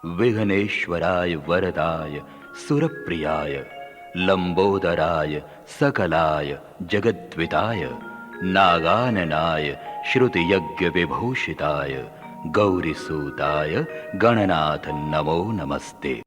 विघ्नेश्वराय वरदाय सुरप्रियाय लंबोदराय सकलाय जगद्विताय नागाननाय श्रुतियज्ञ विभूषिताय गौरीसूताय गणनाथ नमो नमस्ते।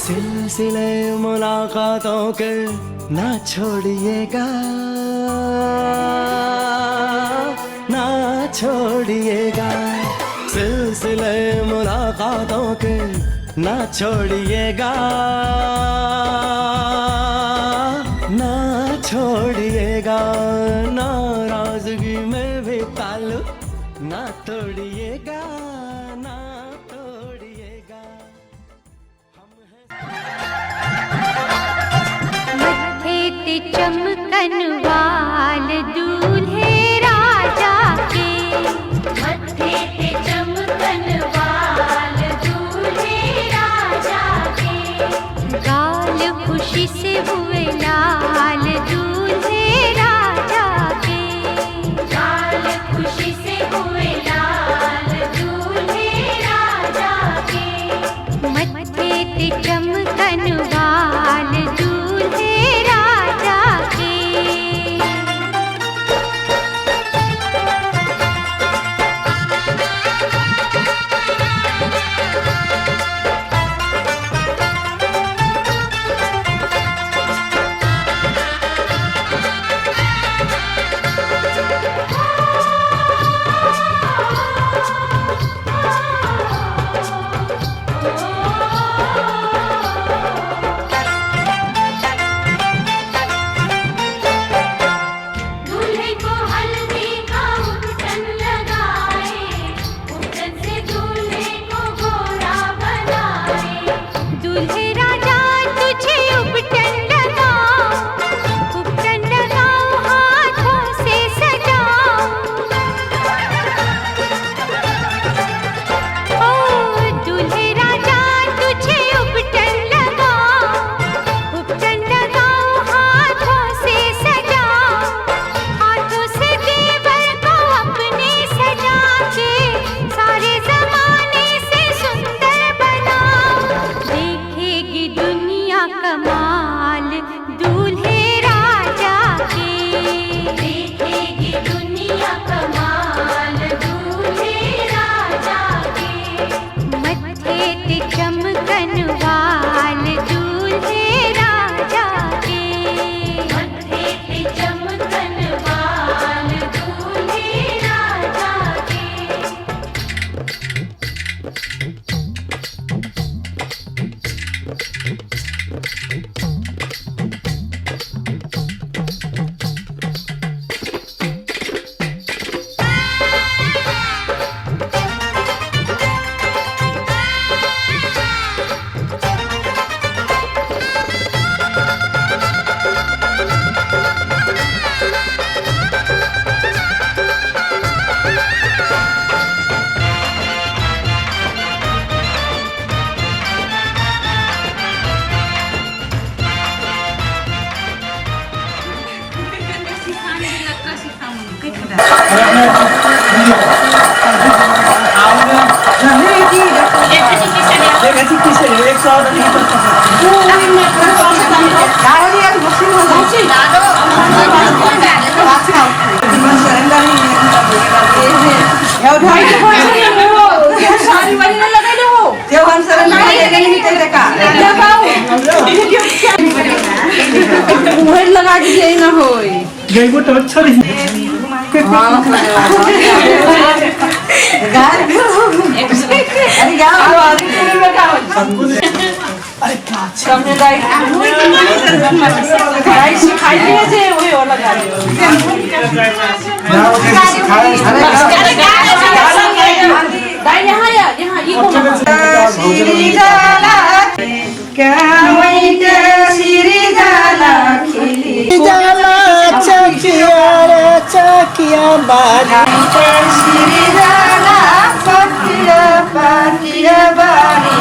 सिलसिले मुलाकातों के ना छोड़िएगा, ना छोड़िएगा। सिलसिले मुलाकातों के ना छोड़िएगा, ना छोड़िएगा। नाराजगी में भी ताल्लुक ना तोड़िएगा, ना तोड़िएगा। मत्थे ते चमकन वाल दूल्हे राजा के, मत्थे ते चमकन वाल दूल्हे राजा के। गाल खुशी से हुए लाल दूल्हे राजा के, गाल खुशी से हुए लाल दूल्हे राजा के। मत्थे ते चमकन वाल दूल्हे राजा के। लगा दीजिए ना हो चकिया बारी श्री राला पतिया पतिया बारी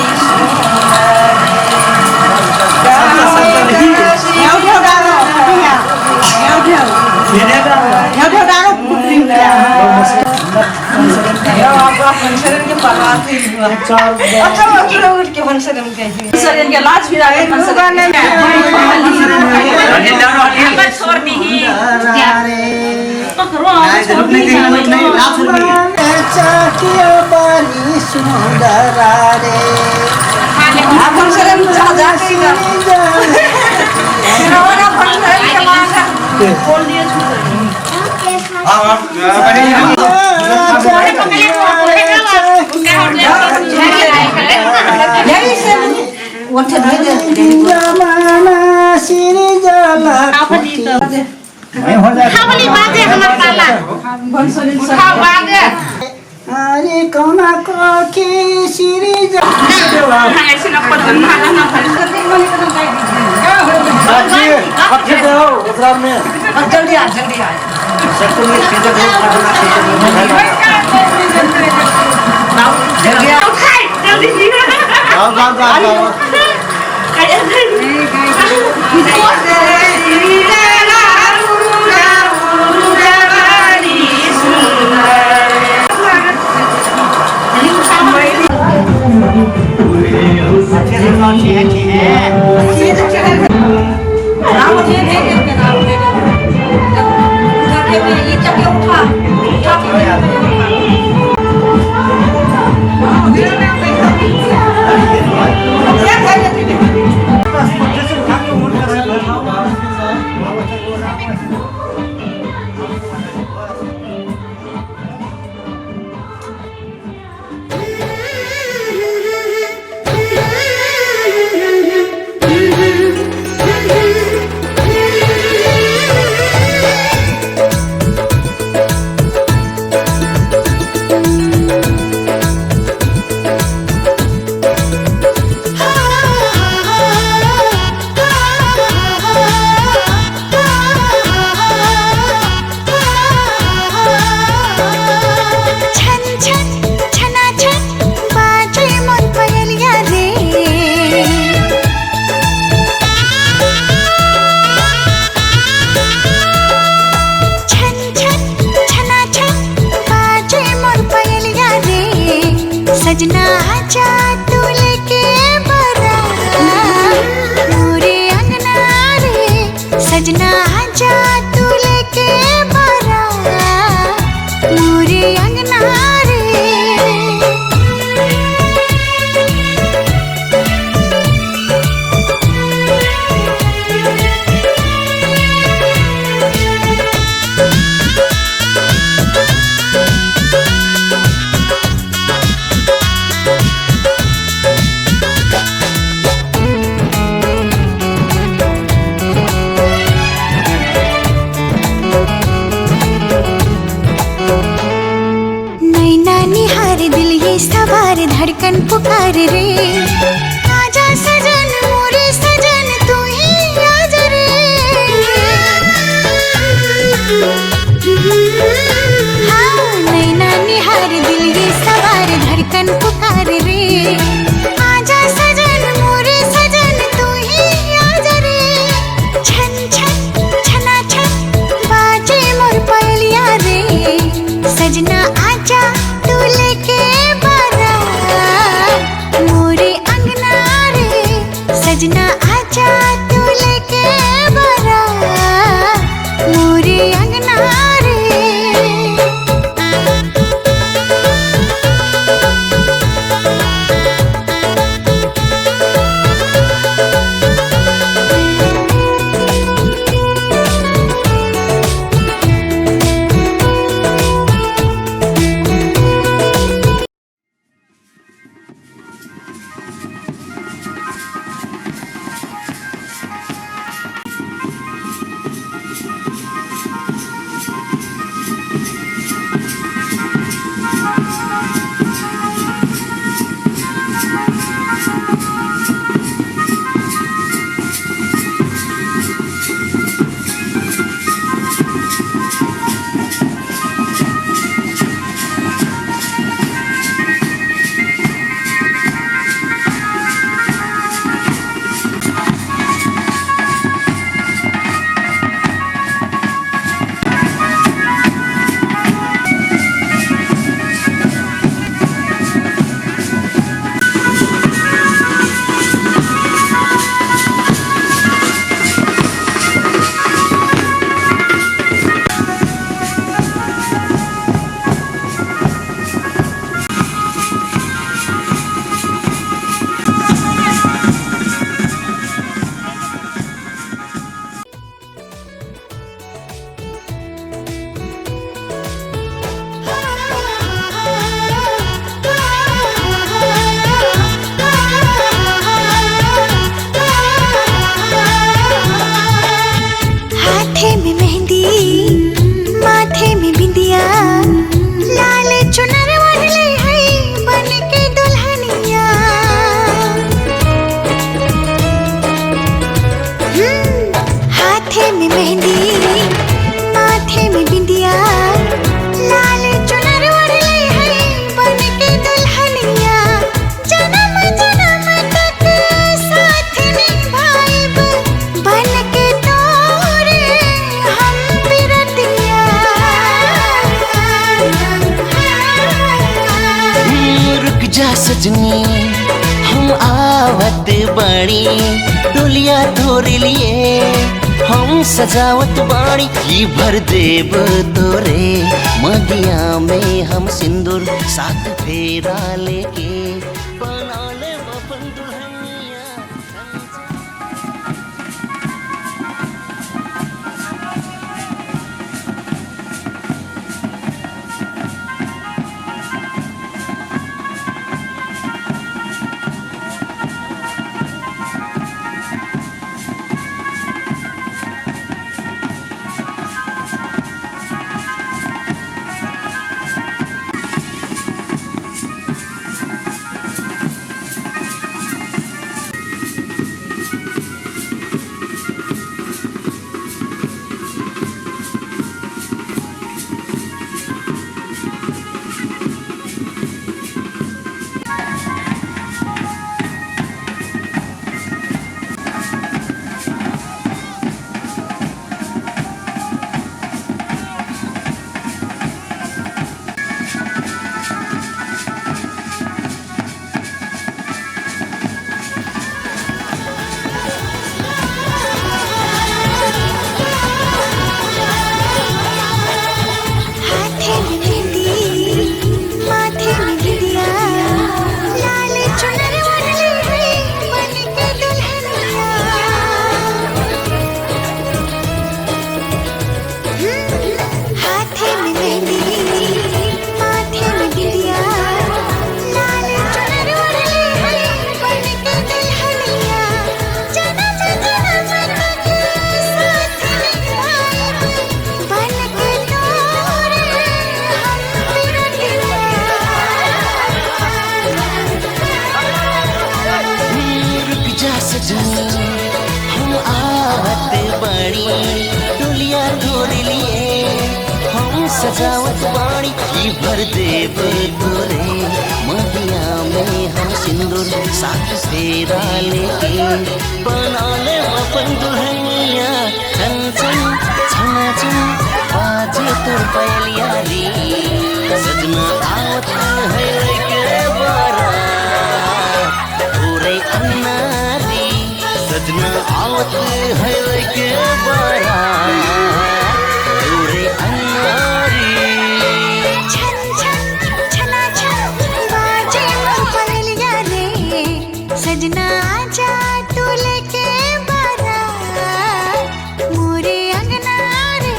अरे कौना की श्री जल्दी आ सजना आजा तू लेके बरा मोरे अंगना रे सजना आजा तू लेके बरा मोरे अंगना रे सवार धड़कन पुकार रे आजा सजन मोरे सजन तू ही आज रे हाँ नैना निहार दिल ये सवार धड़कन पुकार रे आजा सजन मोरे सजन तू ही आज रे छन छन छना छन बाजे मोर पलिया जा सजनी हम आवत बाड़ी, डोलिया तोरे लिए हम सजावत बाड़ी। की भर देव तोरे मगिया में हम सिंदूर, साथ फेरा लेके बना ले अपन दुल्हनिया। हम आवत बाड़ी, डोलिया तोरे लिए हम सजावत बाड़ी। की भर देव तोरे मगिया में हम सिंदूर, साथ फेरा लेके बना ले अपन दुल्हनिया। छन छन छना छन बाजे तोर पहलिया री, सजना आवत है के बारात तोरे अन्नारी। सजना आवत है के बारात तोरे अन्नारी। छन छन छना छन बाजे मोर पहलिया रे, सजना आजा तू लेके बारात मोरे अंगना रे।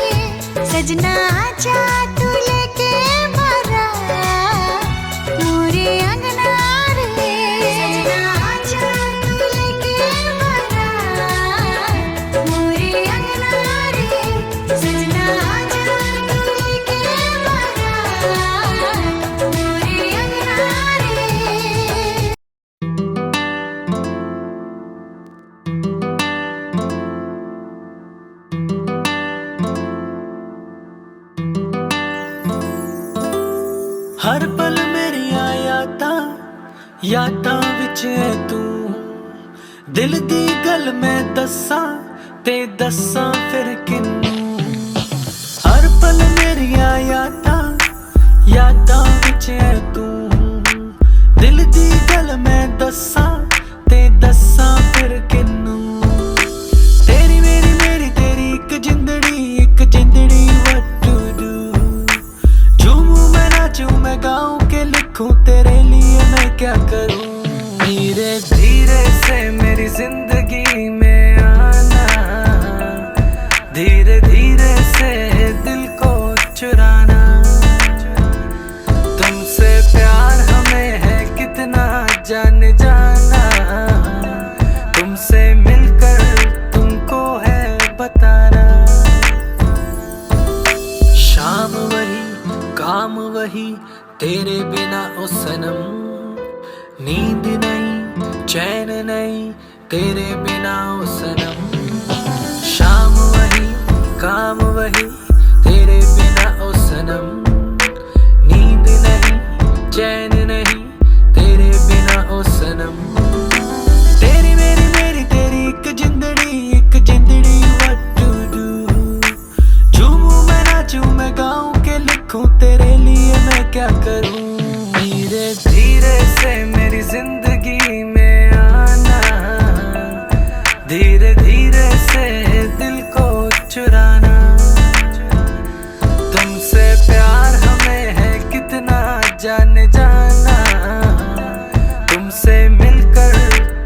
सजना आजा तू लेके बारात मोरे अंगना रे। सजना आजा तू लेके बारात मोरे अंगना रे। सजना आजा तू लेके बारात मोरे अंगना रे। हर पल मेरिया यादां विच है तू, दिल दी गल मैं दस्सां ते दस्सां फिर किन्नू। हर पल मेरिया यादां विच है तू, दिल दी गल मैं दस्सां ते दस्सां फिर किन्नू। तेरी मेरी तेरी एक जिंदड़ी what to do। झूमूं मैं नाचूं मैं गाऊं के लिखूं तेरे लिए मैं क्या करूं। धीरे धीरे से मेरी जिंदगी में आना, धीरे धीरे से दिल को चुराना। तुमसे प्यार हमें है कितना जान जाना, तुमसे मिलकर तुमको है बताना। शाम वही काम वही तेरे बिना ओ सनम, नींद नहीं चैन नहीं तेरे बिना ओ सनम। शाम वही काम वही तेरे बिना ओ सनम, नींद नहीं चैन नहीं तेरे बिना ओ सनम। तेरी मेरी तेरी एक जिंदड़ी what to do। झूमूं मैं नाचूं मैं गाऊं के लिखूं तेरे लिए मैं क्या करूं। धीरे धीरे से मेरी जिंदगी में आना, धीरे धीरे से दिल को चुराना। तुमसे प्यार हमें है कितना जाने जाना, तुमसे मिलकर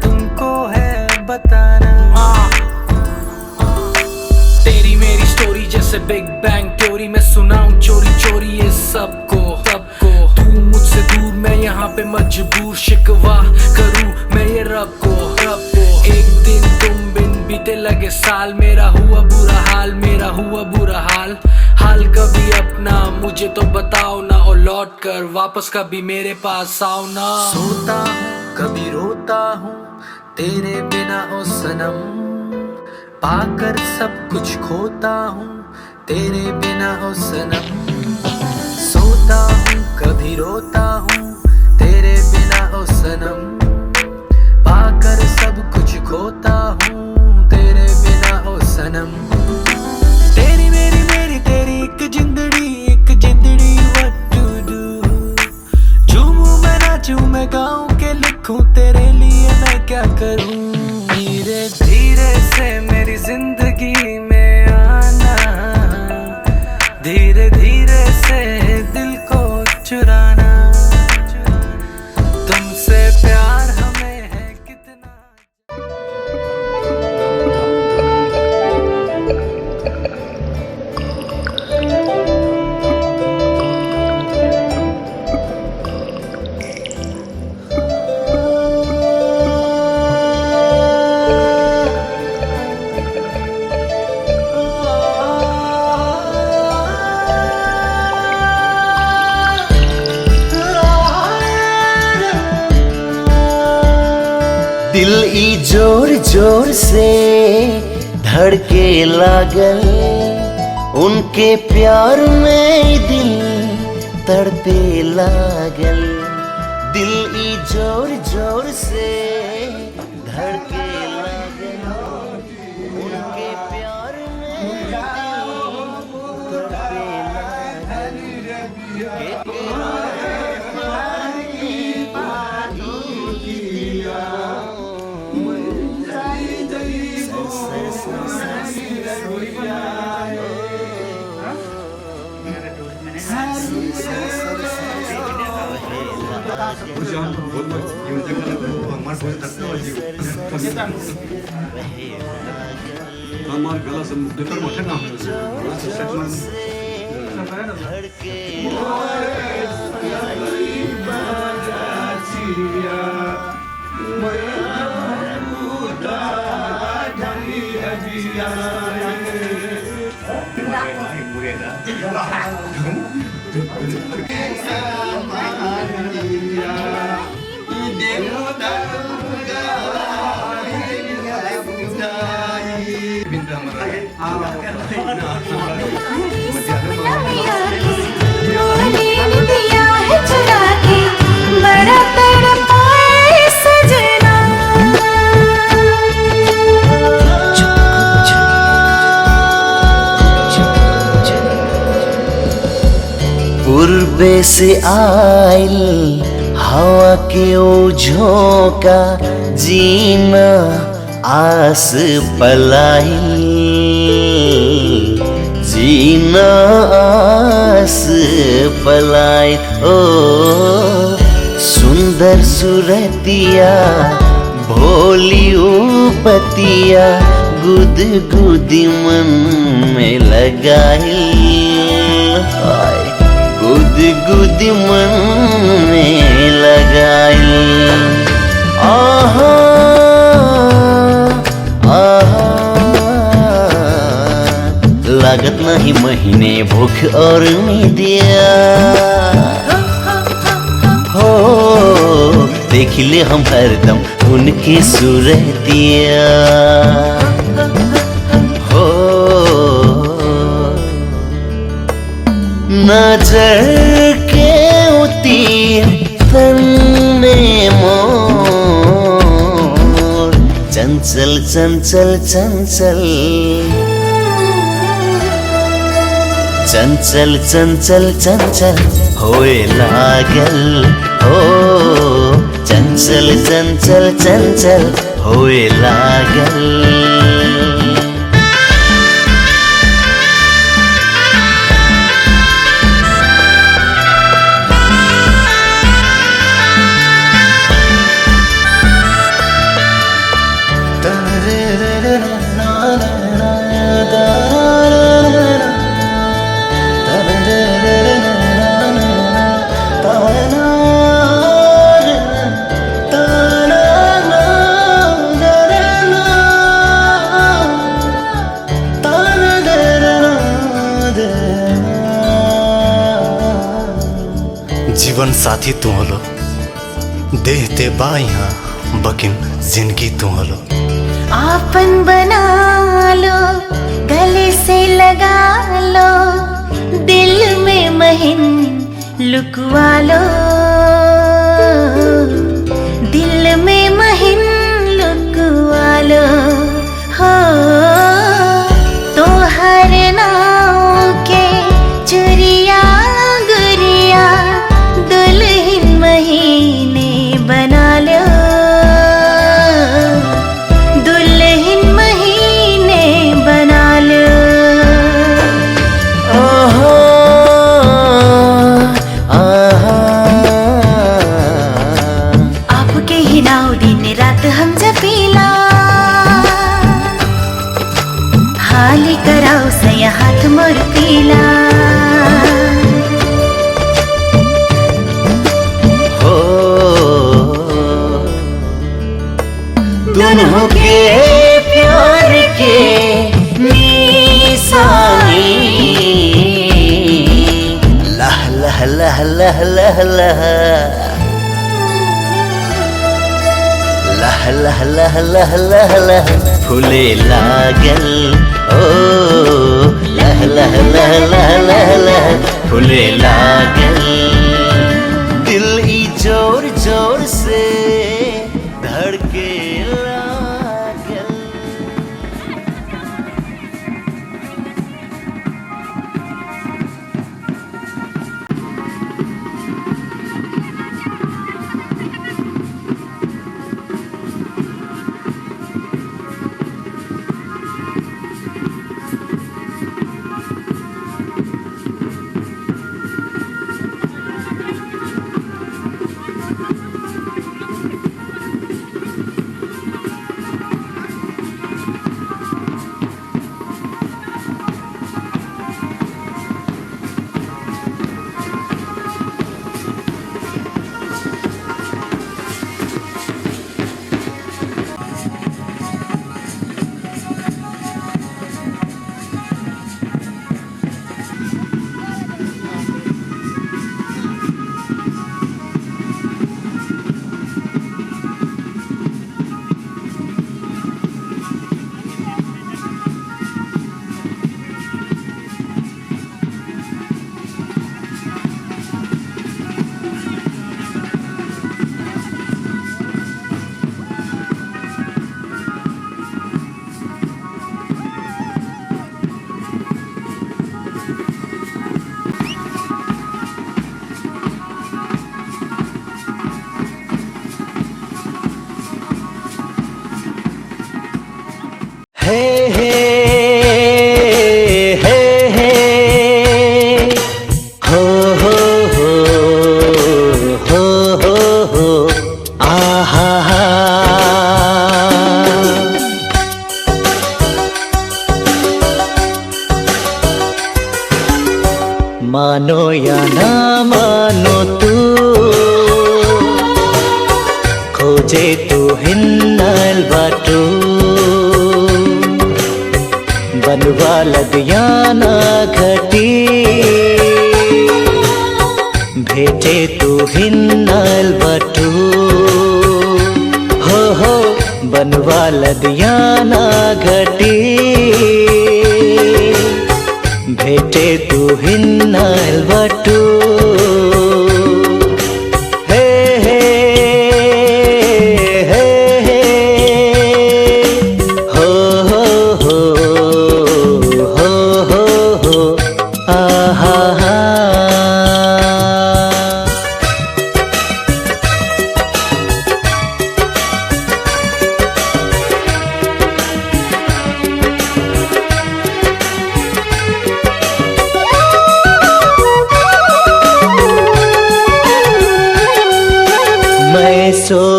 तुमको है बताना। तेरी मेरी स्टोरी जैसे बिग बैंग थ्योरी, मैं सुनाऊं चोरी चोरी ये सबको सबको। तू मुझसे दूर मैं यहाँ पे मजबूर, शिकवा करूं मैं ये रब को रब को। एक दिन तुम बिन बीते लगे साल, मेरा हुआ बुरा हाल, मेरा हुआ बुरा हाल। हाल कभी अपना मुझे तो बताओ ना, और लौट कर वापस कभी मेरे पास आओ ना। सोता हूँ कभी रोता हूँ तेरे बिना ओ सनम, पाकर सब कुछ खोता हूँ तेरे बिना ओ सनम। सोता हूँ कभी रोता हूँ तेरे बिना ओ सनम, पाकर सब कुछ खोता हूँ तेरे बिना ओ सनम। तेरी मेरी तेरी एक जिंदड़ी what to do। झूमूं मैं नाचूं मैं गाऊं के लिखूं तेरे लिए मैं क्या करूं। धीरे धीरे से मेरी जिंदगी में आना, धीरे धीरे से दिल को चुराना। तुमसे प्यार हमें है कितना। दिल ई जोर जोर से धड़के लागल, उनके प्यार में दिल तड़पे लागल। दिल ई जोर जोर से धड़के लागल, उनके प्यार में दिल तड़पे बड़ा तड़पाए सजना। पूर्वे से आइल हवा के ओ झोंका, जीना आस पलाइल, जीना आस पलाइल। ओ सुंदर सुरतिया भोली उपतिया, गुद गुदी मन में लगाइल, गुद गुदी मन में लगाइल। आहा आहा लागत नहीं महीने भूख और निदिया हो, देख ले हम हरदम उनकी सूरतिया हो। नजर के उतीर तन में मोर, चंचल चंचल चंचल चंचल चंचल चंचल होए लागल हो। चंचल चंचल चंचल होए लागल। जीवन साथी तू हलो, देहते बाइया बकिन जिंदगी तू हलो। आपन बना लो, गले से लगा लो, दिल में महिन लुकवा लो, दिल में महिन लुकवा लो। हो तो हर नाव के चुरिया गुरिया दुल्हन महीने बना लो, दुल्हन महीने बना लो। ओहो आहा, आपके ही नाव दिन रात हम जपीला, हाली कराओ सया हाथ मोर पीला। हो दोनों के प्यार के निशानी, लह लह लह लह लह लह, लह लह लह लह लह लह फूले लागल। ओ लह लह लह लह लह लह फूले लागल। दिल ई जोर जोर से धड़के लागल। हे हे हे हे हो हो हो हो हो हो आहा हा। मानो या ना मानो तू, खोजे तू हिन्नल बाटू, बनवा लदियाना घटी, भेटे तू हिन्नल बटू। हो बनवा लदियाना घटी, भेटे तू हिन्नल बटू। हे हे हे हे हो हो हो हो हो हो आहा हा।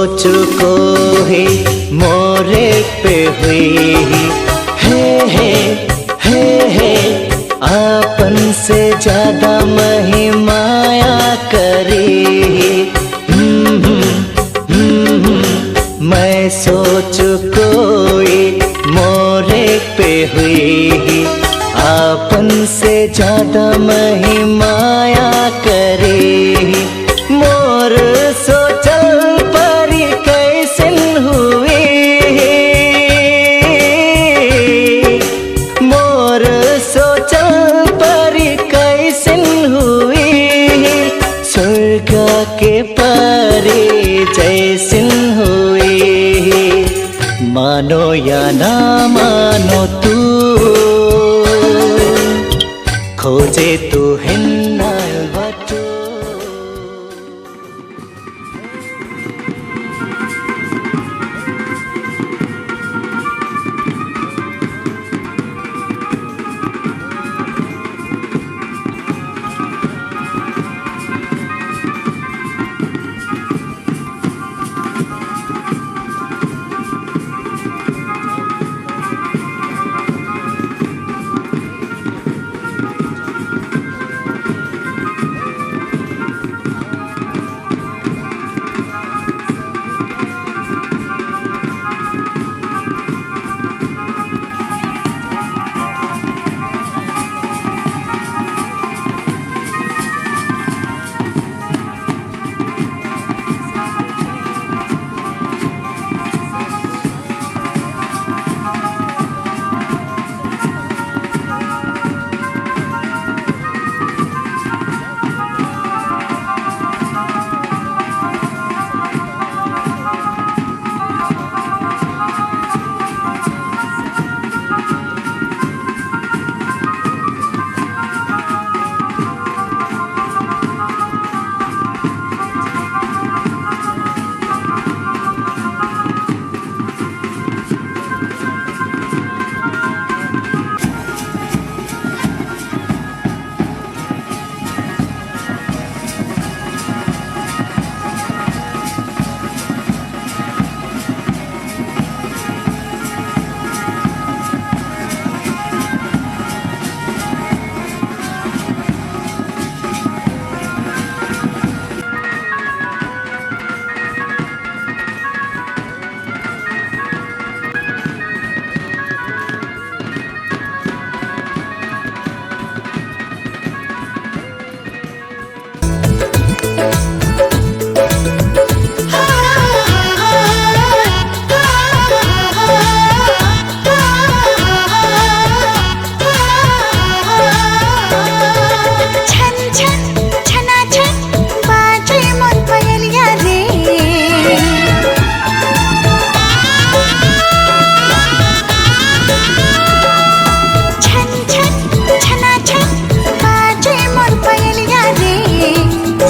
सोच कोई मोरे पे हुई है आपन से ज्यादा महिमाया करी। मैं सोच कोई मोरे पे हुई आपन से ज्यादा महिमाया करे। मोर सोचल परी कैसन हुई, मोर सोचल परी कैसन हुई, स्वर्ग के परी जैसन हुई। मानो या ना मानो तू, खोजे तू हिन्ना बटू।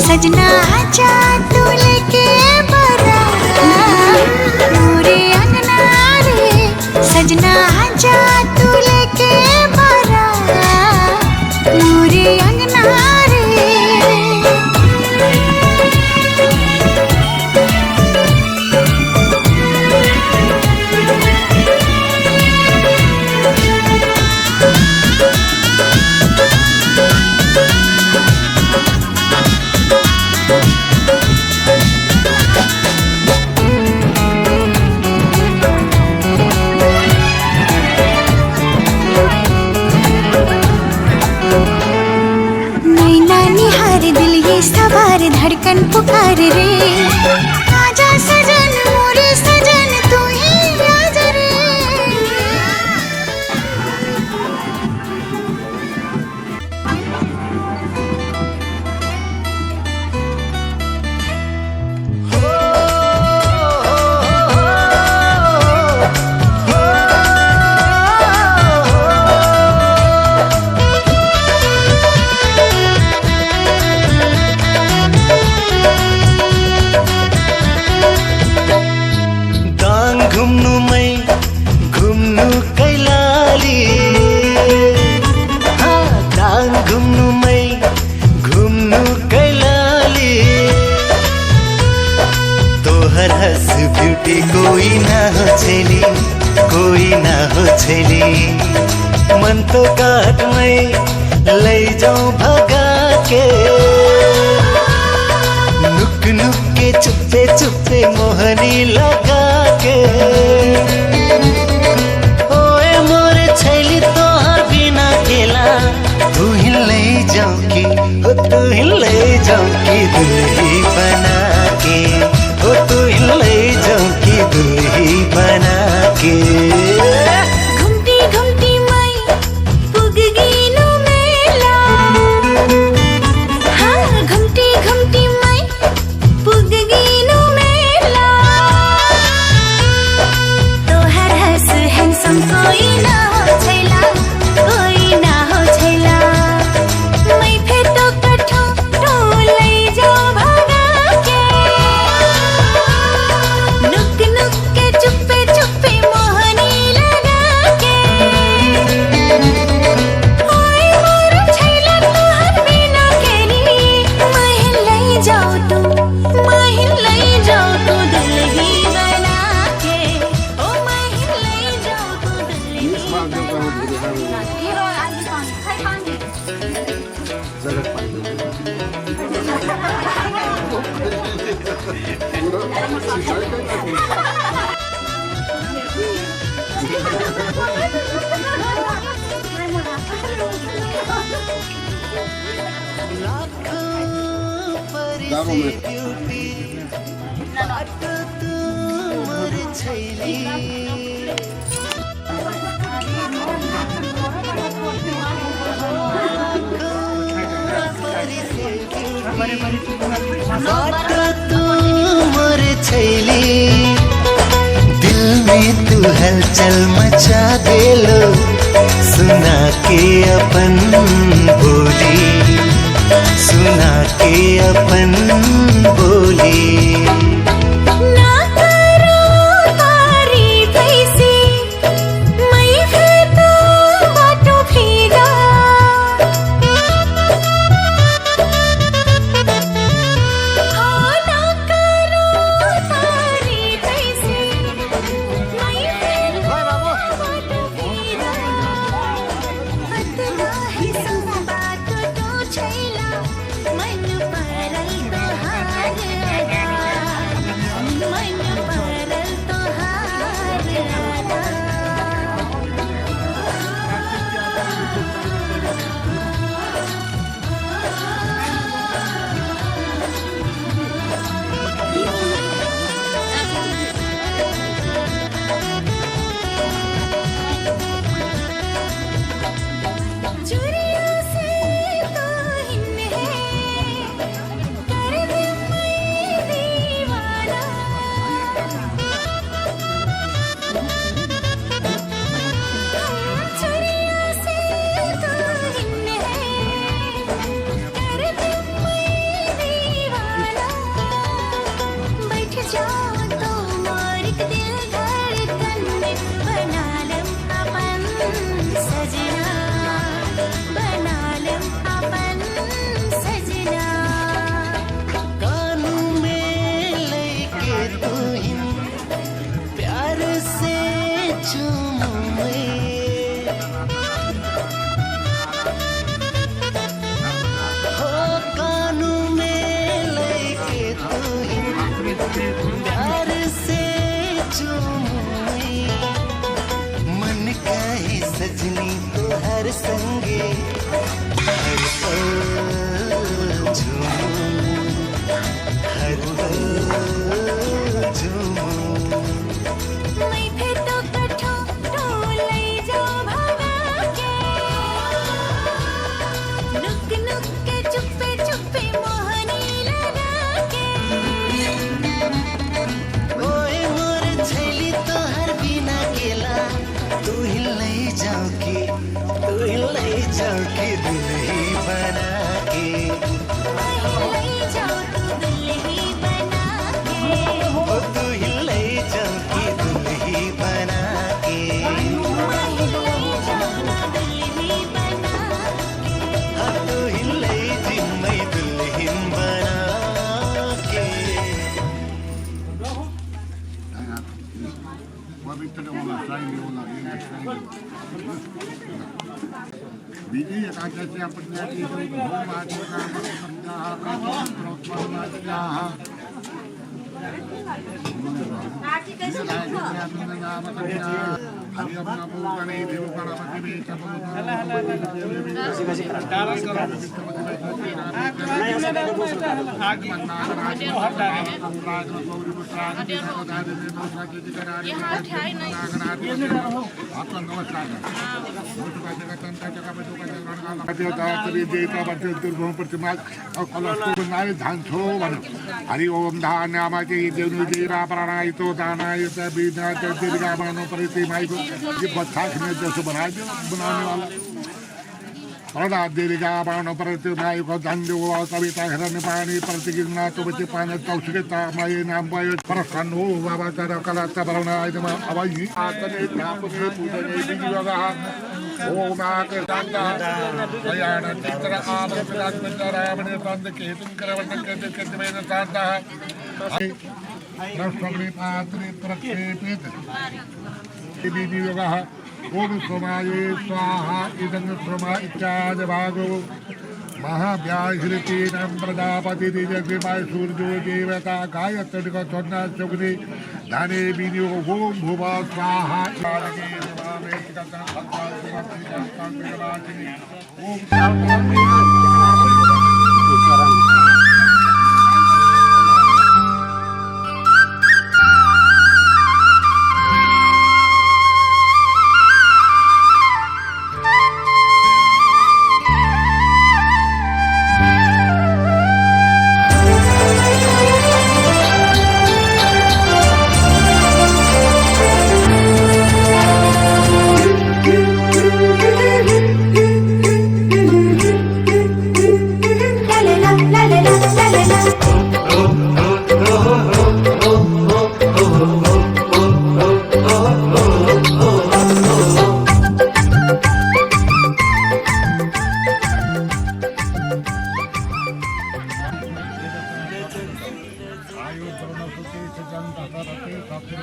सजना आजा तू लेके बारात मोरे अंगना रे। सजना आजा तू लेके बारात मोरे अंगना रे। सवार धड़कन पुकार रे। आजा सजन मोरे सजन तू ही आज रे। तोहर हंस ब्यूटी कोई ना हो छेली, कोई ना हो छेली। मन तो काट में ले जाऊं भगा के, नुक नुक के चुप्पे चुप्पे मोहनी लगा के। ओए मोरे छैली तोहर बिना खेला, तू ही ले जाऊं की, हो तू ही ले जाऊं की दुल्ही बना के, हो तू ही ले जाऊं की दुल्ही बना के। घुमती घुमती मैं पुग गीनु मेला, हाँ घुमती घुमती मैं पुग गीनु मेला। तोहर हंस हैंडसम कोई ना हो छैला, कोई ना हो छैला। मैं फिर तो कठो तो ले जाओ भगा के, नुक नुक के चुप्पे चुप्पे मोहनी लगा के। ओए मोर छैला तोहर बिना केली, माहिन ले जाओ तू, माहिन ले जाओ तू दुल्ही बना के। ओ माहिन ले जाओ तू दुल्ही बना के। तू मोर छैली, दिल में तू हलचल मचा दे लो, सुना के अपन बोली, सुना के अपन बोली। ना करो तारीफ ऐसी, मैं फिर तो बाटो भीगा। हाँ ना करो तारीफ ऐसी, मैं फिर तो बाटो भीगा। अतना ही सब बात तो छैला, मन परल तोहार अदा, मन परल तोहार अदा। चुरियों से तो हिन है, कर हरि ओम धान्यामाचे देवनुदेवा प्राणायतो दानायत बीनात दीर्घामानो परितिमायको ये बच्चा खने जैसे बनाने वाला प्रणा दीर्घामानो परितिमायको धन्यो कविता हिरण्य पानी प्रतिगिरना तो बच्चे पान तौसुकेता माये नाम वाय परसन्नो बाबा तारा कला तबरनाय नम अवयि आतने ध्यापके पूजने बिजवगा ओम आकर्षांता अयान चित्र आमराजरावणे तंद केतुं करवण्णं केतु वेद साता रसवणे पात्रे प्रक्षेपित बिजवगा ओम सोमाये स्वाहा इदं सोमा इत्याद भागो महाव्याहृतीनां प्रजापति दिजग्रिमाय सूर्यो देवता गायत्री को चौदह चुगनी धाने विनियोग ओम भुवा स्वाहा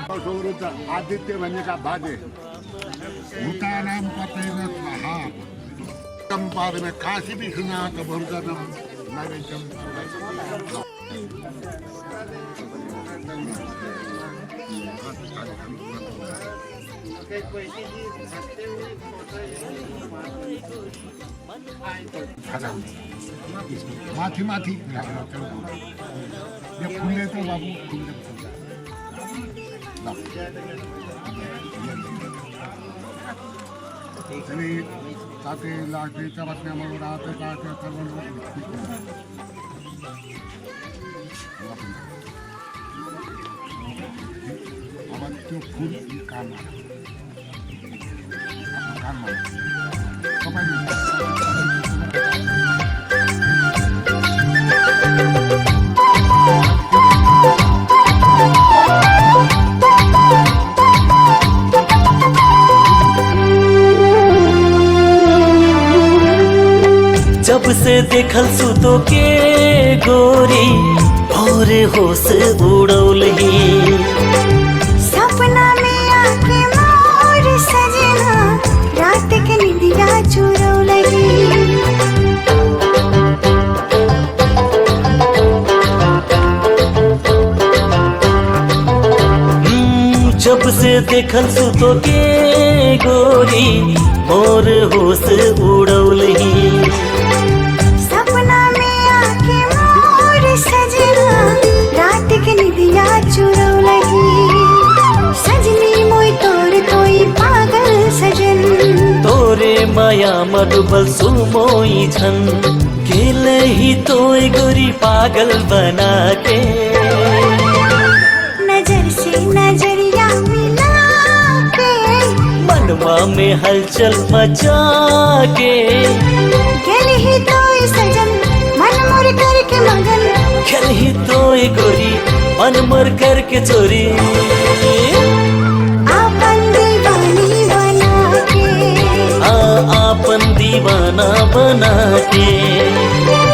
आदित्य बनने का भाजे भूतानाम पतेन स्वाहा चंपाद में काशी भी सुना तो बहुतनम नारे माथी माथी ये फूले तो बाबू फूले तरी ताते लाकड़ीच्या बातम्या म्हणून राहतो काय सर्व आवाज तो फूल काम जब से देखल सुतो के गोरी और होश उड़ौलही सपना में आके मोर सजना रात के निंदिया चुरौलही जब से देखल सुतो के गोरी और होश उड़ौलही सपना में आके मोर सजना रात के निंदिया चुरौलही सजनी मोई तोर कोई पागल सजन तोरे माया मधुबल सुमोई झन खेले ही तोय गोरी पागल बना के नजर से नजरिया मिला के मनवा में हलचल मचा के खेल ही तो सजन मन मोर करके मगन खेल ही तोय गोरी मन मर करके चोरी आपन दीवानी बना के आपन दीवाना बना के